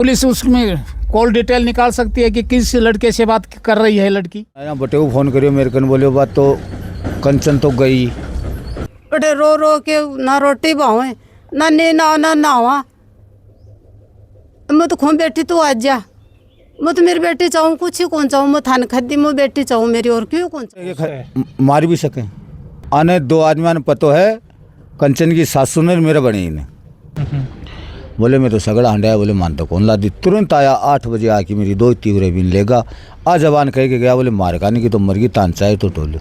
Police उसमें call detail निकाल सकती है कि किस लड़के से बात कर रही है लड़की। बटे वो फोन करियो मेरे कन बोलियो बात तो कंचन तो गई बटे रो रो के ना रोटी भावे ना नी ना नहावा। मैं तो खून बेटी तू आज जा, मैं तो मेरी बेटी चाहूँ कुछ ही कौन चाहूँ, मैं थान खद्दी मैं बेटी चाहूँ मेरी और क्यों कौन चाहूँ। मार भी सके आने दो आदमी ने पतो है कंचन की सासू ने मेरे बनी ने बोले मैं तो सगड़ा हंडाया बोले मान तो कौन ला दी। तुरंत आया 8 बजे आके मेरी 2 तीवरे बिन लेगा आ जबान कह के गया बोले मार कानी की तो मर गई तान चाहे तो टोलो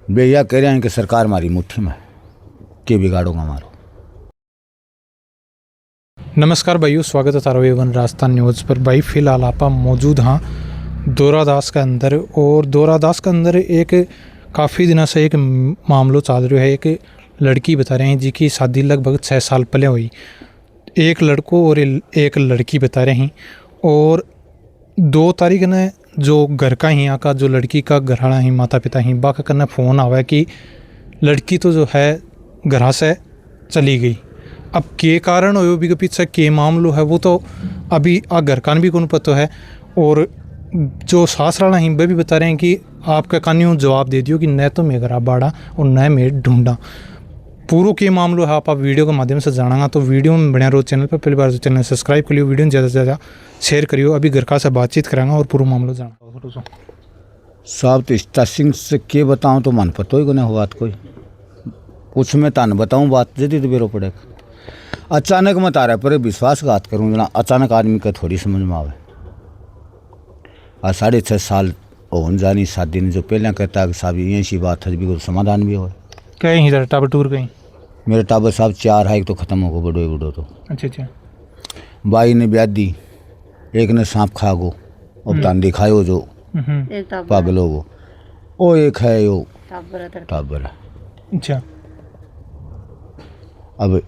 भैया कह रहे हैं कि सरकार मारी मुट्ठी में के बिगाड़ूंगा मारो। नमस्कार भाइयों, स्वागत है तारवे वन राजस्थान न्यूज़ पर। भाई फ़िलहाल आप मौजूद हाँ दोरादास के अंदर, और दोरादास के अंदर एक काफ़ी दिनों से एक मामलो चल रहा है। एक लड़की बता रहे हैं जिसकी शादी लगभग 6 साल पहले हुई, एक लड़को और एक लड़की बता रहे हैं। और 2 तारीख ने जो घर का ही यहाँ का जो लड़की का घराना ही माता पिता ही बाका करना फ़ोन आवा है कि लड़की तो जो है घर से चली गई। अब के कारण हो भी के पीछे के मामलो है वो तो अभी घर कान भी कौन पता है। और जो सासराना ही वे भी बता रहे हैं कि आपका कानून जवाब दे दियो कि न तो मैं घर बाड़ा और न मैं ढूंढा। पूरा के मामलो है आप वीडियो के माध्यम से जाना, तो वीडियो में बने रहो। चैनल पर पहली बार तो चैनल सब्सक्राइब कर लियो, वीडियो ज़्यादा से ज़्यादा शेयर करियो। अभी घर का से बातचीत करांगा और पूरा मामलो जाना। साहब तो स्टार्टिंग से के बताऊँ तो मन पतो ही को नहीं हुआ कोई कुछ मैं तान बताऊँ बात जदी तो बेरो पड़ेगा। अचानक मत आ रहा पर विश्वासघात करूँ जना अचानक आदमी का थोड़ी समझ में आवे। आज 6.5 साल होन जानी शादी ने जो पहले कहता है कि साहब ये सी बात है भी समाधान भी हो कहीं इधर टाबर टूर कहीं मेरे टाबर साहब 4 है, एक तो ख़त्म हो गो बड़ो तो अच्छा बाई ने ब्याह दी, एक ने सांप खा गो अब तान दिखायो जो पागल हो गो ओ एक है यो टाबर। अच्छा अब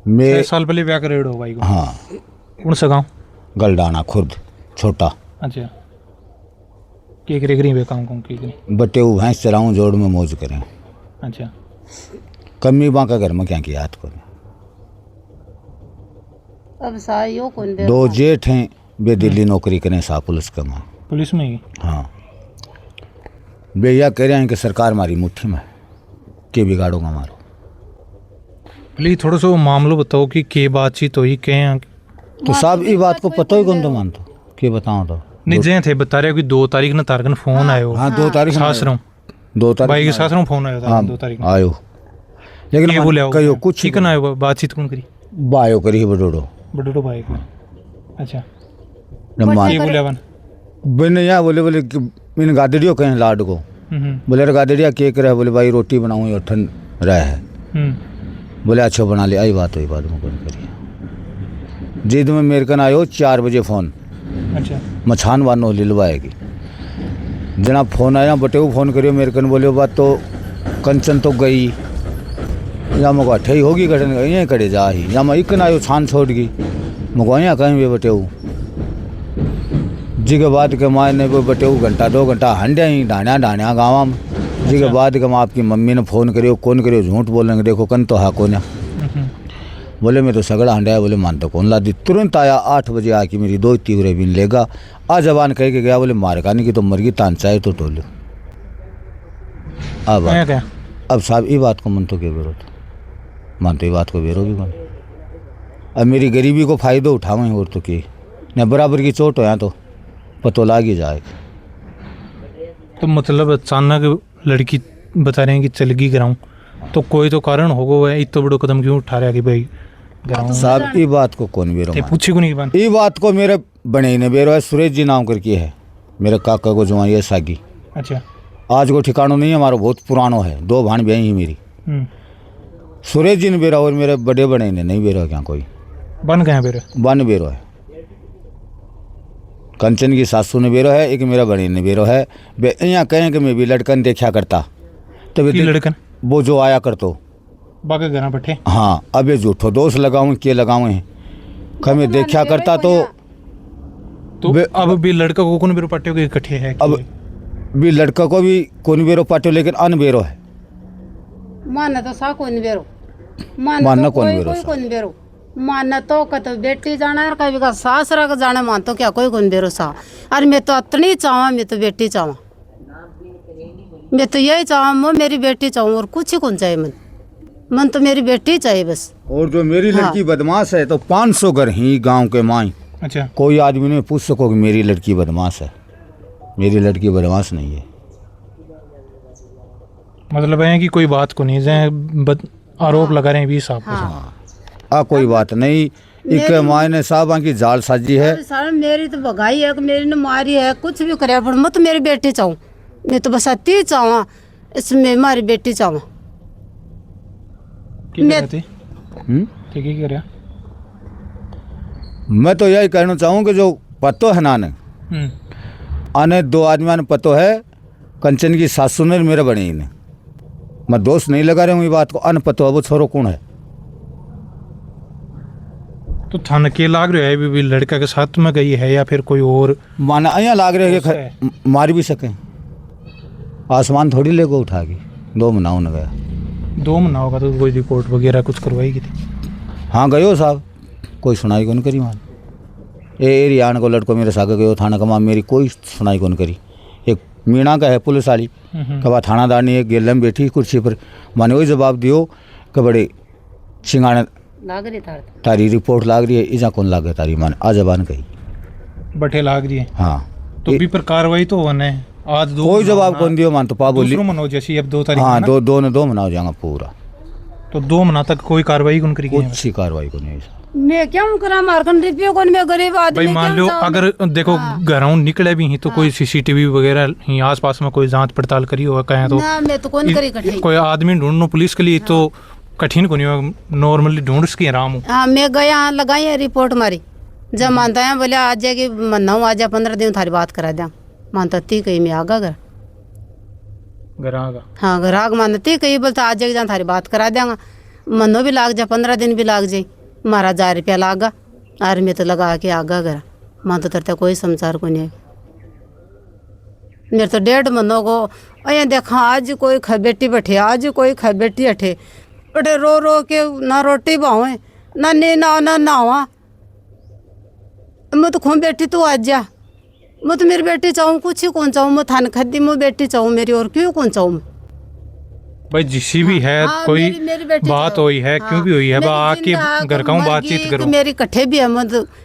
मैं 6 साल पहले ब्याह करे हो भाई को। हाँ कौन सा गाँव? गलडाना खुर्द छोटा। अच्छा के करे करी वे काम कौन की बटे वो भैंस चराऊँ जोड़ में मौज करें। अच्छा कमी बाँका घर में क्या की याद करें। अब सायो कौन 2 जेठ हैं वे दिल्ली नौकरी करें सा पुलिस का माँ पुलिस में ही। हाँ भैया कह रहे हैं कि सरकार मारी मुट्ठी में के बिगाड़ूंगा मारो। प्लीज थोड़ा सा मामलो बताओ कि के बातचीत हुई के तो साहब ये बात को पता ही कौन तो मानतो के बताऊँ तो नहीं जे थे बता रहे हो कि 2 तारीख ने तारकन फोन आयो। हाँ 2 तारीख सासरों 2 तारीख भाई के सासरों फोन आयो था 2 तारीख आयो लेकिन ये बोले कहियो कुछ चिकन आयो बातचीत कौन करी बायो करी बडोडो बड़ो भाई को। अच्छा मान ये बोले अपन बिन या बोले कि इन गादड़ियों कहें लाड को बोले रे गादड़िया के करे बोले भाई रोटी बनाऊँ या ठंड रहा है बोले अच्छा बना ले। आई बात हुई बाद में कौन करिए जिद में मेरे कन आयो 4 बजे फ़ोन। अच्छा मछान वानो लिलवाएगी जना फ़ोन आया बटे वो फ़ोन करियो मेरे कन बोलियो बात तो कंचन तो गई या मको अठे होगी घटन यहीं करे जा ही या मैं इकन आयो छान छोड़ गई मको यहाँ कहीं भी बटे वो जी के बाद के माँ ने वो बटे वो घंटा 2 घंटा हंडिया ही ढाणिया गाँव में जी के बाद के माँ आपकी मम्मी ने फ़ोन करियो कौन करियो झूठ बोलेंगे देखो कन तो हा कौन बोले मैं तो सगड़ा हंडाया बोले मान तो कौन ला दी। तुरंत आया 8 बजे आके मेरी 2 तीवरे बिन लेगा आ जबान कह के गया बोले मार कानी की तो मर गई तान चाहे तो टोलो। अब साहब ये बात को मन तो के बेरो तो मान तो ये बात को बेरो भी कौन। अब मेरी गरीबी को फ़ायदो उठावें और तो के न बराबर की चोट हो यहाँ तो पतो लाग ही जाएगा। तो मतलब अचानक लड़की बता रहे हैं कि चल गई ग्राउंड, तो कोई तो कारण होगा इतना बड़ो कदम क्यों उठा रहा कि भाई साहब ये बात को कौन बेरो पूछी को नहीं ये बात को मेरे बने ने बेरो है सुरेश जी नाम करके है मेरे काका को जवाई है सागी। अच्छा आज को ठिकानो नहीं है हमारा बहुत पुरानो है 2 भाण ब्याही ही मेरी सुरेश जी ने बेरा और मेरे बड़े बने ने नहीं बेरो क्या कोई बन गए बेरो बन बेरो है कंचन की सासू ने बेरो है एक मेरा बने ने बेरो है बे यहाँ कहें कि मैं भी लड़कन देखा करता तो लड़कन वो जो आया कर तो बाकी घर बैठे। हाँ अब ये झूठो दोष लगाऊं के लगाऊं खमे देखा करता तो अब भी लड़का को कौन बेरो पाटियों के इकट्ठे है अब भी लड़का को भी कौन बेरो पाटियो लेकिन अन बेरो है माना तो सा कौन बेरो मानना तो कौन बेरो कौन बेरो माना तो कत बेटी जाना और कभी का सासरा का जाना मान तो क्या कोई गुन बेरो सा और मैं तो अतनी चाहवा मैं तो बेटी चाहवा मैं तो यही चाहवा मैं मेरी बेटी चाहूँ और कुछ ही कौन चाहिए मन तो मेरी बेटी चाहिए बस। और जो मेरी लड़की बदमाश है तो 500 घर ही गांव के माई अच्छा, कोई आदमी नहीं पूछ सको कि मेरी लड़की बदमाश है। मेरी लड़की बदमाश नहीं है। मतलब है कि कोई बात को नहीं जाए आरोप लगा रहे हैं 20 साहब को। कोई बात नहीं। एक माँ ने साहब की जाल साजी है। सारा मेरी तो भगाई है मेरी ने मारी है कुछ भी करे पर मैं तो मेरी बेटी चाहूँ मैं तो बस अति चाहवा इसमें हमारी बेटी चाहवा। मैं तो यही कहना चाहूँ कि जो पतो है नाने आने 2 आदमी ने पतो है कंचन की सासू ने मेरे बनी ने मैं दोस्त नहीं लगा रहा हूँ ये बात को। अन पतो है वो छोरो कौन है तो थाने के लाग रहे है भी लड़का के साथ में गई है या फिर कोई और माना यहाँ लाग रहे कि मार भी सके। आसमान थोड़ी ले को उठा के 2 महीना न गया। 2 महीना होगा तो कोई रिपोर्ट वगैरह कुछ करवाएगी थी। हाँ गयो साहब कोई सुनाई कौन करी मान ए रियान को लड़को मेरे सागे गयो थाना कमा मेरी कोई सुनाई कौन करी। एक मीणा का है पुलिस वाली कबा थानादारनी एक गेल में बैठी कुर्सी पर माने वही जवाब दियो कि बड़े सिंगाने लाग रही तारी रिपोर्ट लाग रही है इजा कौन लागे तारी मान आ जबान कही बठे लाग रही है। हाँ तो भी पर कार्रवाई तो होने आज 2 कोई जवाब कौन दियो मान तो पा बोली मनो जैसी अब 2 तारीख। हाँ 2 मनाओ जाएगा पूरा तो 2 महीना तक कोई कार्रवाई कौन करी कुछ ही कार्रवाई को नहीं। मैं क्या करा मारकन रुपये कौन मैं गरीब आदमी भाई मान लो अगर देखो घरों निकले भी हैं तो कोई सीसीटीवी वगैरह ही आसपास में कोई जांच पड़ताल करी होगा कहीं तो ना मैं तो कौन करी कठिन कोई आदमी ढूंढना पुलिस के लिए तो कठिन को नहीं होगा नॉर्मली ढूंढ सके आराम हो। हाँ मैं गया लगाई है रिपोर्ट मारी जब मानता है बोले आज जाके मन्ना हूँ आज 15 दिन थारी बात करा दिया मानता ती कही मैं आगा घर घरागा हाँ ग्राहक मानती कही बोलता आज जाके थारी बात करा देंगा मनो भी लाग जा 15 दिन भी लाग जाए मारा 1000 रुपया लागा और मैं तो लगा के आगा घर मान तो तरता कोई समाचार को नहीं मेरे तो 1.5 महीनों को अया देखा आज कोई खा बेटी बैठे आज कोई खा बेटी अठे बटे रो रो के ना रोटी बावे ना नी ना नावा मैं तो खूब बेटी तू आज जा मैं तो मेरी बेटी चाहूँ कुछ ही कौन चाहूँ मैं थान खद्दी मैं बेटी चाहूँ मेरी और क्यों कौन चाहूँ मैं भाई जिसी भी है कोई मेरी बात हुई है क्यों भी हुई है बा आके घर का बातचीत करो मेरी कट्ठे भी है मैं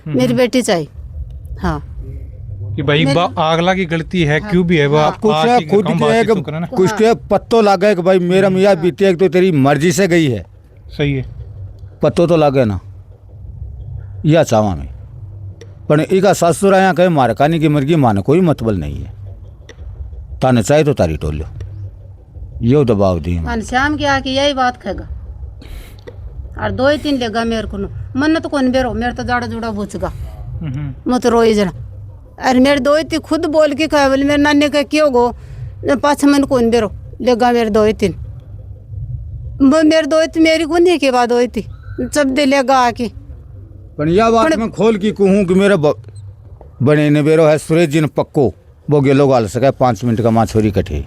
मेरी बेटी चाहिए। हाँ कि भाई आगला की गलती है क्यों भी है बा कुछ खुद के कुछ के पत्तो लागे कि भाई मेरा मियाँ बीती है तो तेरी मर्जी से गई है। सही है पत्तो तो लागे ना या चावा में पर इका ससुर यहाँ कहे मारकानी की मर्गी माने कोई मतबल नहीं है ताने चाहे तो तारी टोलो यो दबाव दी शाम के आके यही बात खेगा और 2-3 लेगा मेरे को मन तो कौन बेरो मेरे तो जाड़ा जुड़ा पूछगा मैं तो रोई जना अरे मेरे 2-3 खुद बोल के कहे बोले मेरे नानी का क्यों गो पाछा मन कौन बेरो लेगा मेरे 2-3 मेरे 2 मेरी कौन है के बाद 2 जब दे लेगा आके पर यह बात मैं खोल की कहूँ कि मेरा बने ने बेरो है सुरेश जी ने पक्को वो गेलो गाल सके 5 मिनट का माँ छोरी कटे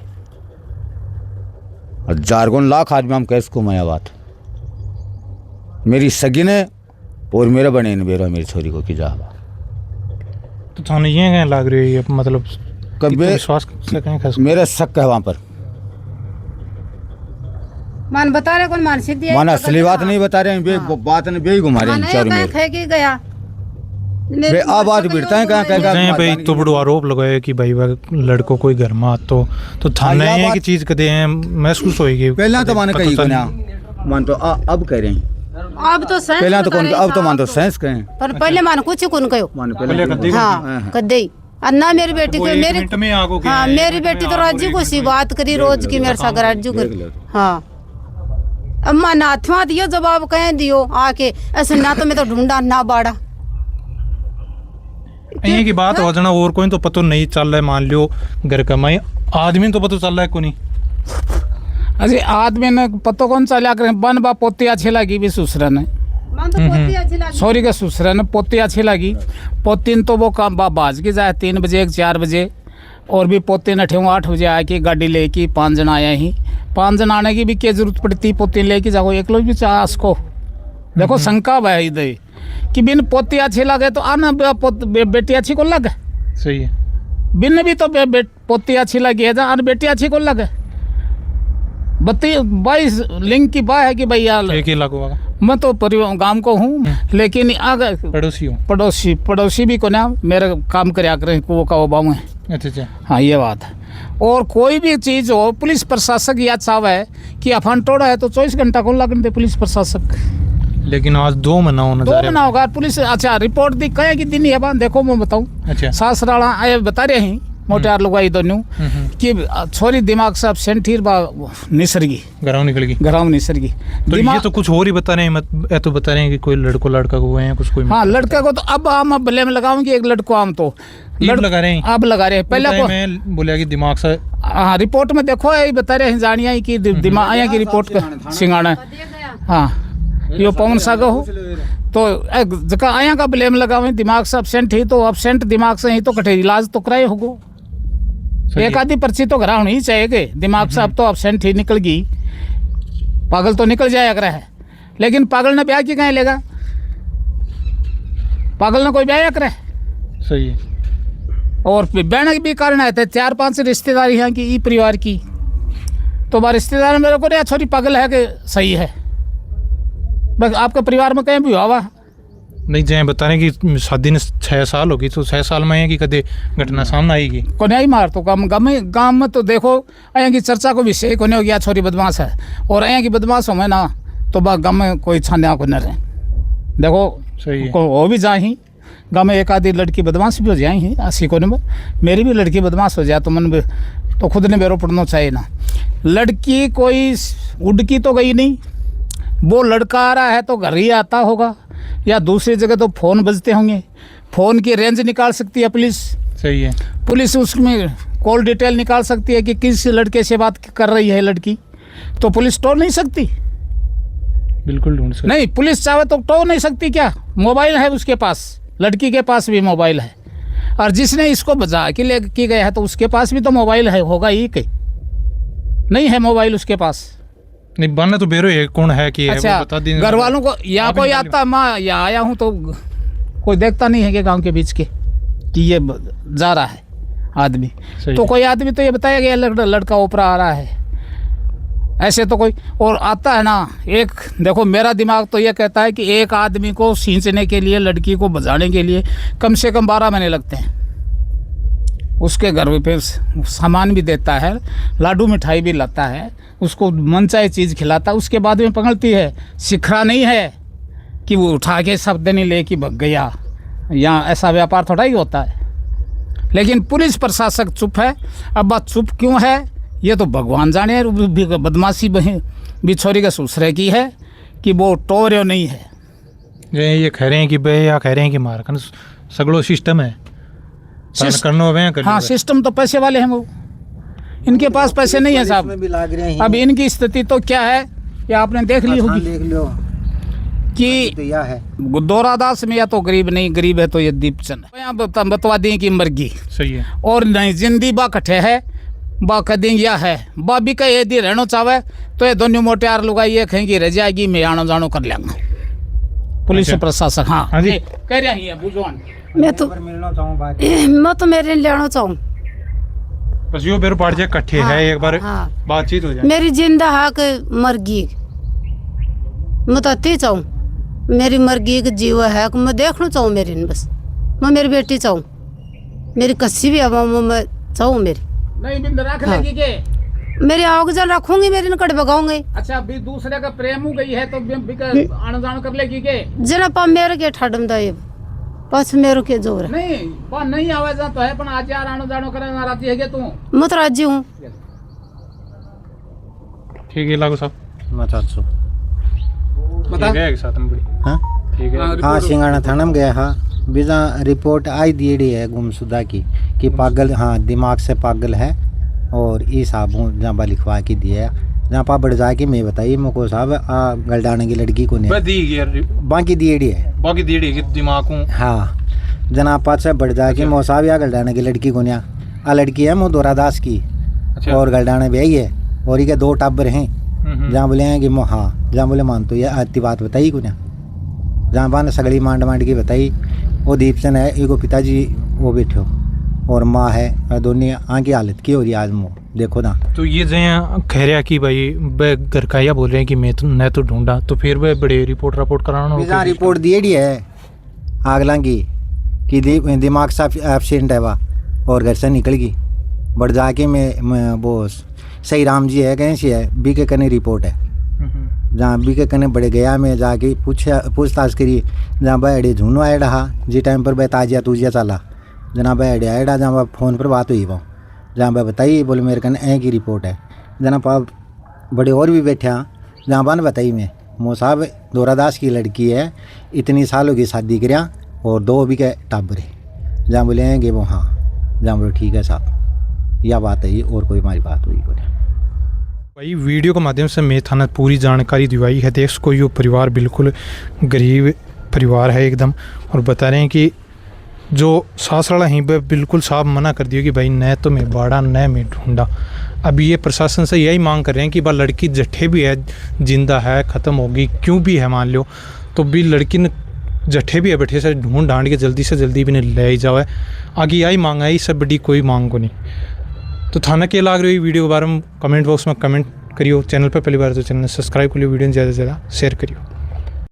और 4 लाख आदमी हम कैसे को माया बात मेरी सगी ने और मेरा बने ने बेरो है मेरी छोरी को की जा तो थाने ये कहीं लाग रही है मतलब कभी विश्वास से कहीं खस मेरा शक है वहाँ पर मान बता रहे कौन मान सीधी मान असली बात नहीं बता रहे हैं बात ने बे घुमा रहे हैं चारों में खे के गया बे आ बात बिड़ता है कहाँ भाई तो बड़ो आरोप लगाया कि भाई लड़कों कोई घर में तो थाने ये की चीज कदे हैं महसूस होएगी पहला तो माने कही को ना मान तो अब कह रहे हैं अब तो सेंस पहला तो कौन अब तो मान तो सेंस कहें पर पहले मान कुछ कौन कहो मान पहले हाँ कदे अन्ना मेरी बेटी को मेरी हाँ मेरी बेटी तो राजी को सी बात करी रोज की मेरे साथ राजू कर हाँ अम्मा नाथवा दियो जवाब कह दियो आके ऐसे ना तो मैं तो ढूंढा ना बाड़ा ये की बात हो जाना और कोई तो पता नहीं चल रहा है मान लियो घर का मैं आदमी तो पता चल रहा है को नहीं अरे आदमी ने पतो कौन चला कर बन बा पोती अच्छी लगी भी ससुरा ने सॉरी का ससुरा ने पोती अच्छी लगी पोतीन तो वो काम बाज के जाए 3 बजे 4 बजे और भी पोती न ठेऊ 8 बजे आके गाड़ी लेके 5 जन आया ही 5 जन आने की भी क्या जरूरत पड़ती पोती लेके जाओ एक लोग भी चाह को देखो शंका है इधर कि बिन पोती अच्छी लगे तो आना बेटी अच्छी को लगे। सही है। बिन भी तो पोती अच्छी लगी है जहाँ बेटी अच्छी को लगे। 22 लिंग की बात है कि भैया एक ही लागू मैं तो परिवार गांव को हूँ, लेकिन आगे पड़ोसी हूँ। पड़ोसी भी को ना मेरे काम करया करें वो का वो बाबू है। अच्छा। हाँ ये बात है। और कोई भी चीज़ हो पुलिस प्रशासक यह चाहे कि अफन टोड़ा है तो 24 घंटा को लगन दे पुलिस प्रशासक। लेकिन आज 2 महीना होना 2 महीना होगा पुलिस। अच्छा रिपोर्ट दी कहे कि दिन है बात देखो मैं बताऊँ। अच्छा। सासराड़ा आए बता रहे हैं मोटार लुगाई दोनों कि छोरी दिमाग से एबसेंट ही निसरगी घरों निकल गई। घरों निसरगी तो ये तो कुछ और ही बता रहे हैं, मत ये तो बता रहे हैं कि कोई लड़का को हुए हैं कुछ कोई। हाँ लड़के को तो अब हम ब्लेम लगाऊंगे एक लड़को हम तो लगा रहे हैं। अब लगा रहे हैं पहले को मैं बोलिया कि दिमाग से। हाँ रिपोर्ट में देखो यही बता रहे हैं जानिया की दिमाग आया की रिपोर्ट का सिंगाना। हाँ यो पवन सागर हो तो जगह आया का ब्लेम लगावे दिमाग से एबसेंट ही तो एबसेंट दिमाग से ही तो कटे इलाज तो कराए होगो। एक आधी पर्ची तो घरा होनी ही चाहिए दिमाग से। अब तो एबसेंट ही निकल गई पागल तो निकल जाया कर है, लेकिन पागल ने ब्याह की कहीं लेगा। पागल ने कोई ब्याह करे। सही है। और बहन के भी कारण आए थे 4-5 रिश्तेदारी हैं कि ई परिवार की तो बार रिश्तेदार मेरे को छोरी पागल है कि सही है। बस आपके परिवार में कहीं भी हुआ नहीं जाए बता रहे कि शादी ने 6 साल होगी तो 6 साल में है कि कदे घटना सामने आएगी को नहीं मार तो गाँव में तो देखो अया की चर्चा को विषय को नहीं हो गया छोरी बदमाश है। और अया की बदमाश हो ना तो गाँव में कोई छान्या को न रहे। देखो सही है। हो भी जाए ही गाँव में एक आधी लड़की बदमाश भी हो जाए ही ऐसी को नहीं। मेरी भी लड़की बदमाश हो जाए तो मन तो खुद ने बेरो पड़ना चाहिए ना। लड़की कोई उड़की तो गई नहीं, वो लड़का आ रहा है तो घर ही आता होगा या दूसरी जगह तो फ़ोन बजते होंगे। फ़ोन की रेंज निकाल सकती है पुलिस। सही है। पुलिस उसमें कॉल डिटेल निकाल सकती है कि किस लड़के से बात कर रही है लड़की, तो पुलिस टोल नहीं सकती। बिल्कुल ढूंढ सकती नहीं पुलिस चाहे तो टोल नहीं सकती क्या। मोबाइल है उसके पास, लड़की के पास भी मोबाइल है और जिसने इसको बचा के ले की गया है तो उसके पास भी तो मोबाइल है होगा ही कहीं नहीं है मोबाइल उसके पास। नहीं बनना तो बेरो है कौन है कि अच्छा, वो बता दें घर वालों को या कोई आता मैं यहाँ आया हूँ तो कोई देखता नहीं है कि गांव के बीच के कि ये जा रहा है आदमी। तो कोई आदमी तो ये बताया गया लड़का ऊपर आ रहा है ऐसे तो कोई और आता है ना। एक देखो मेरा दिमाग तो ये कहता है कि एक आदमी को खींचने के लिए लड़की को बजाने के लिए कम से कम 12 महीने लगते हैं। उसके घर पे सामान भी देता है, लाडू मिठाई भी लाता है, उसको मनचाही चीज़ खिलाता है, उसके बाद में पकड़ती है। सिखरा नहीं है कि वो उठा के शब्द नहीं ले कि भग गया। यहाँ ऐसा व्यापार थोड़ा ही होता है। लेकिन पुलिस प्रशासक चुप है। अब बात चुप क्यों है ये तो भगवान जाने। बदमाशी भी छोरी के ससुरे की है कि वो टोर्यो नहीं है। ये कह रहे हैं कि बे या कह रहे हैं कि मार सगड़ो सिस्टम है हाँ सिस्टम तो पैसे वाले हैं वो, इनके पास पैसे नहीं है साहब। अब इनकी स्थिति तो क्या है ये आपने देख ली होगी कि तो यह है दोरादास में या तो गरीब नहीं, गरीब है तो ये दीपचंद यहाँ बतवा दें कि मर्गी सही है और नहीं जिंदी बा कट्ठे है बा कदी यह है बा भी कहे यदि रहना चाहे तो ये दोनों मोटे यार लुगाई ये कहेंगी रह जाएगी मैं आनो जानो कर लेंगा। पुलिस प्रशासन हाँ कह रहा है बुझवान मैं तो मेरे लेना चाहूँ बस यो बेरो पाड़ जाए इकट्ठे है एक बार बातचीत हो जाए। मेरी जिंदा हक मर्गी मैं तो अति चाहूँ मेरी मर्गी का जीव है मैं देखना चाहूँ मेरी बस मैं मेरी बेटी चाहूँ मेरी कस्सी भी है मैं चाहूँ मेरी नहीं बिंद रख लेगी के मेरी आगजन रखूंगी मेरी नकड़ बगाऊंगी। अच्छा भी दूसरे का प्रेम हो गई है तो आना जाना कर लेगी के जना पा मेरे के ठडम दा ये पास मेरो के जोर है नहीं पा नहीं आवाज तो है पण आज यार आनो जानो करे राजी है के तू मैं तो राजी हूँ। ठीक है लागू साहब मैं 400 बता ठीक है एक साथ में बड़ी हाँ ठीक है हाँ सिंगाना थाना में गया हाँ बिना रिपोर्ट आई दी है गुमशुदा की कि पागल हाँ दिमाग से पागल है और ये साहब जहाँ पर लिखवा के दिया जहाँ पर बढ़ जाके मैं बताइए मुझको साहब गलडाने की लड़की को नहीं बाकी दिएड़ी है बाकी दिएड़ी की दिमाग को हाँ जना पाँच से बढ़ जाके मो साहब या गलडाने की लड़की को नहीं आ लड़की है मो दोरादास की और गलडाने भी आई है और ये 2 टाबर हैं जहाँ बोले हैं कि मो हाँ जहाँ बोले मान तो ये आती बात बताइए को नहीं जहाँ बान सगड़ी मांड की बताई वो दीपचंद है, एगो पिताजी वो बैठे हो और माँ है, और दोनों आँख की हालत की हो रही आज मुँह देखो ना। तो ये जो कह रहा कि भाई वह घर का या बोल रहे हैं कि मैं तो ढूंढा, तो फिर वह बड़े रिपोर्ट कराना जहाँ रिपोर्ट दिएड़ी है आगला की कि दिमाग सा एब्सेंट है वह और घर से निकल गई। बट जाके मैं वो सही राम जी है कहीं से है बी के कने रिपोर्ट है, जहाँ बी के कने बड़े गया मैं जाके पूछताछ करी, जहाँ भाई झूनो आए रहा जी टाइम पर भाई ताजिया तूजिया चला, जना भाई आए रहा जहाँ फ़ोन पर बात हुई वो, जहाँ भाई बताइए बोले मेरे कने ऐ की रिपोर्ट है। जना पाप बड़े और भी बैठे हैं, जहाँ बान बताई मैं मो साहब दोरादास की लड़की है, इतनी सालों की शादी करिया और 2 अभी के टाबर है। जहाँ बोले आएंगे वो हाँ, जहाँ बोले ठीक है साहब यह बात है, ये और कोई हमारी बात हुई कोई। भाई वीडियो के माध्यम से मैं थाना पूरी जानकारी दिवाई है। देख को ये परिवार बिल्कुल गरीब परिवार है एकदम, और बता रहे हैं कि जो सासराला ही बिल्कुल साफ मना कर दिया कि भाई न तो मैं बाड़ा न मैं ढूंढा। अभी ये प्रशासन से यही मांग कर रहे हैं कि भाई लड़की जट्ठे भी है, जिंदा है, ख़त्म होगी क्यों भी है मान लो, तो भी लड़की ने जट्ठे भी है बैठे से ढूंढ ढांड के जल्दी से जल्दी भी नहीं ले ही जाओ है। आगे यही मांग है, इससे बड़ी कोई मांग को नहीं। तो थाना के लाग रही वीडियो के बारे में कमेंट बॉक्स में कमेंट करियो। चैनल पर पहली बार तो चैनल सब्सक्राइब करियो, वीडियो ज़्यादा से ज़्यादा शेयर करियो।